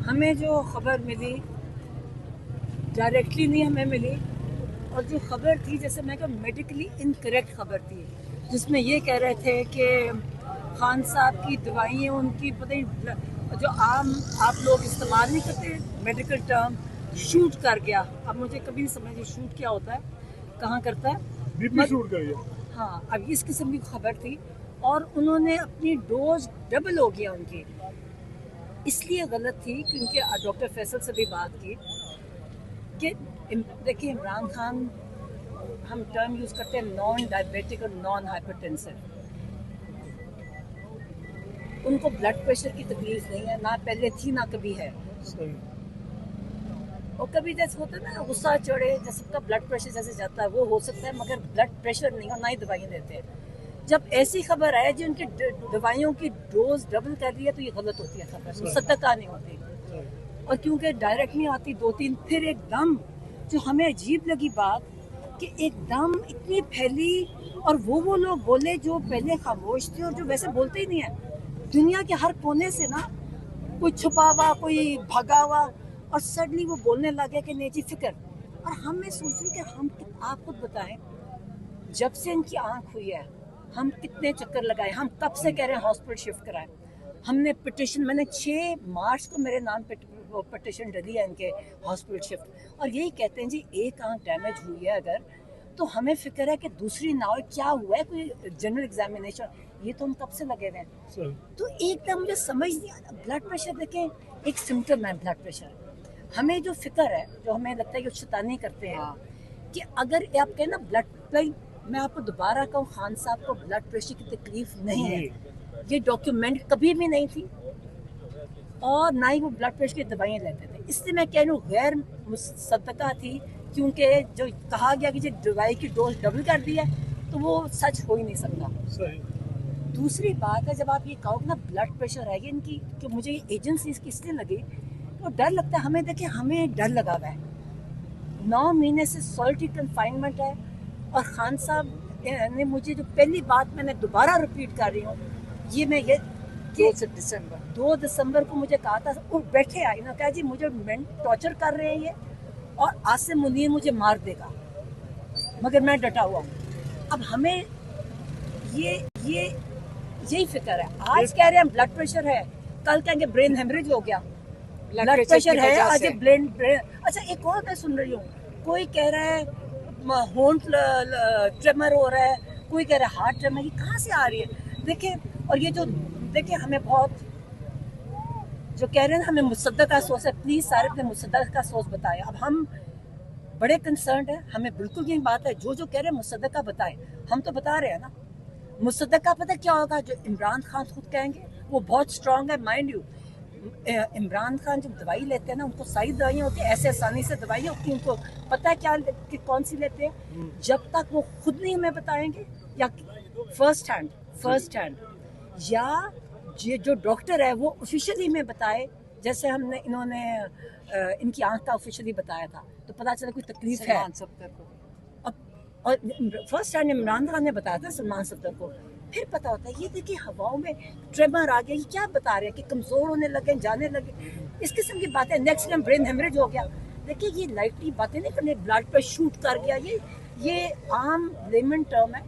ہمیں جو خبر ملی ڈائریکٹلی نہیں ہمیں ملی، اور جو خبر تھی جیسے میں کہ میڈیکلی انکریکٹ خبر تھی، جس میں یہ کہہ رہے تھے کہ خان صاحب کی دوائیں ان کی پتہ نہیں جو عام آپ لوگ استعمال نہیں کرتے میڈیکل ٹرم، شوٹ کر گیا. اب مجھے کبھی نہیں سمجھ شوٹ کیا ہوتا ہے، کہاں کرتا ہے، شوٹ کر گیا. ہاں اب اس قسم کی خبر تھی، اور انہوں نے اپنی ڈوز ڈبل ہو گیا ان کی. اس لیے غلط تھی کیونکہ ڈاکٹر فیصل سے بھی بات کی کہ دیکھیں عمران خان ہم ٹرم یوز کرتے ہیں نان ڈائبیٹک اور نان ہائپرٹینسو. ان کو بلڈ پریشر کی تکلیف نہیں ہے، نہ پہلے تھی نہ کبھی ہے. اور کبھی جیسے ہوتا ہے نا غصہ چڑھے جیسے سب کا بلڈ پریشر جیسے جاتا ہے وہ ہو سکتا ہے، مگر بلڈ پریشر نہیں ہو، نہ ہی دوائیں دیتے ہیں. جب ایسی خبر آئے جن کی دوائیوں کی ڈوز ڈبل کر دی ہے تو یہ غلط ہوتی ہے خبر، مصدقہ نہیں ہوتی. اور کیونکہ ڈائریکٹ نہیں آتی دو تین، پھر ایک دم جو ہمیں عجیب لگی بات کہ ایک دم اتنی پھیلی، اور وہ لوگ بولے جو پہلے خاموش تھے اور جو ویسے بولتے ہی نہیں ہیں. دنیا کے ہر کونے سے نا کوئی چھپا ہوا، کوئی بھگا ہوا، اور سڈنلی وہ بولنے لگے کہ نہیں جی فکر. اور ہم میں سوچ رہی کہ ہم آپ خود بتائیں جب سے ان کی آنکھ ہوئی ہے ہم کتنے چکر لگائے، ہم کب سے کہہ رہے ہیں ہاسپٹل شفٹ کرائیں. ہم نے پٹیشن، میں نے 6 مارچ کو میرے نام پہ پٹیشن ڈلی ہے ان کے ہاسپٹل شفٹ. اور یہی کہتے ہیں جی ایک آنکھ ڈیمیج ہوئی ہے اگر تو ہمیں فکر ہے کہ دوسری نہ ہو. کیا ہوا ہے کوئی جنرل ایگزامینیشن، یہ تو ہم کب سے لگے ہوئے ہیں. تو ایک دم مجھے سمجھ نہیں آتا. بلڈ پریشر دیکھیں ایک سمٹم ہے بلڈ پریشر. ہمیں جو فکر ہے، جو ہمیں لگتا ہے کہ شیطانی کرتے ہیں کہ اگر آپ کہیں نا بلڈ، میں آپ کو دوبارہ کہوں خان صاحب کو بلڈ پریشر کی تکلیف نہیں ہے، یہ ڈاکیومنٹ کبھی بھی نہیں تھی، اور نہ ہی وہ بلڈ پریشر کی دوائیں لیتے تھے. اس لیے میں کہہ رہا ہوں غیر مصدقہ تھی، کیونکہ جو کہا گیا کہ جو دوائی کی ڈوز ڈبل کر دی ہے تو وہ سچ ہو ہی نہیں سکتا. دوسری بات ہے جب آپ یہ کہو نا بلڈ پریشر ہے ان کی، کہ مجھے یہ ایجنسیز کی اس لیے لگی تو ڈر لگتا ہے ہمیں. دیکھیں ہمیں ڈر لگا ہوا ہے، 9 مہینے سے سالٹی کنفائنمنٹ ہے. اور خان صاحب نے مجھے جو پہلی بات میں نے دوبارہ ریپیٹ کر رہی ہوں، یہ میں یہ 2 دسمبر کو مجھے کہا تھا، وہ بیٹھے آئے نا کہا جی مجھے ٹارچر کر رہے ہیں یہ، اور عاصم منیر مجھے مار دے گا، مگر میں ڈٹا ہوا ہوں. اب ہمیں یہی فکر ہے. آج کہہ رہے ہیں بلڈ پریشر ہے، کل کہیں گے برین ہیمریج ہو گیا. بلڈ پریشر ہے آج برین. اچھا ایک اور میں سن رہی ہوں، کوئی کہہ رہا ہے ہونٹ ٹریمر ہو رہا ہے، کوئی کہہ رہا ہے ہارٹ ٹریمر. یہ کہاں سے آ رہی ہے؟ دیکھیں، اور یہ جو دیکھیں ہمیں بہت جو کہہ رہے ہیں ہمیں مصدقہ سورس ہے، پلیز سارے اپنے مصدقہ سورس بتائیں. اب ہم بڑے کنسرنڈ ہیں، ہمیں بالکل یہ بات ہے جو کہہ رہے ہیں مصدقہ بتائیں. ہم تو بتا رہے ہیں نا مصدقہ. پتہ کیا ہوگا جو عمران خان خود کہیں گے، وہ بہت اسٹرانگ ہے. مائنڈ یو عمران خان جب دوائی لیتے ہیں نا، ان کو صحیح دوائیاں ہوتی ہیں، ایسے آسانی سے دوائیاں ہوتی ہیں، ان کو پتہ ہے کیا کہ کون سی لیتے ہیں. جب تک وہ خود نہیں ہمیں بتائیں گے، یا فرسٹ ہینڈ یا جو ڈاکٹر ہے وہ آفیشلی میں بتائے، جیسے انہوں نے ان کی آنکھ کا آفیشلی بتایا تھا تو پتہ چلا کوئی تکلیف ہے. اور فرسٹ ہینڈ عمران خان نے بتایا تھا سلمان صفدر کو. پھر پتا ہوتا ہے یہ دیکھیے ہواؤں میں ٹریمر آ گیا، یہ کیا بتا رہے ہیں کہ کمزور ہونے لگے، جانے لگے، اس قسم کی باتیں. نیکسٹ ٹائم برین ہیمریج ہو گیا. دیکھیے یہ لائٹلی باتیں نہیں کرنے، بلڈ پر شوٹ کر گیا، یہ عام لیمن ٹرم ہے.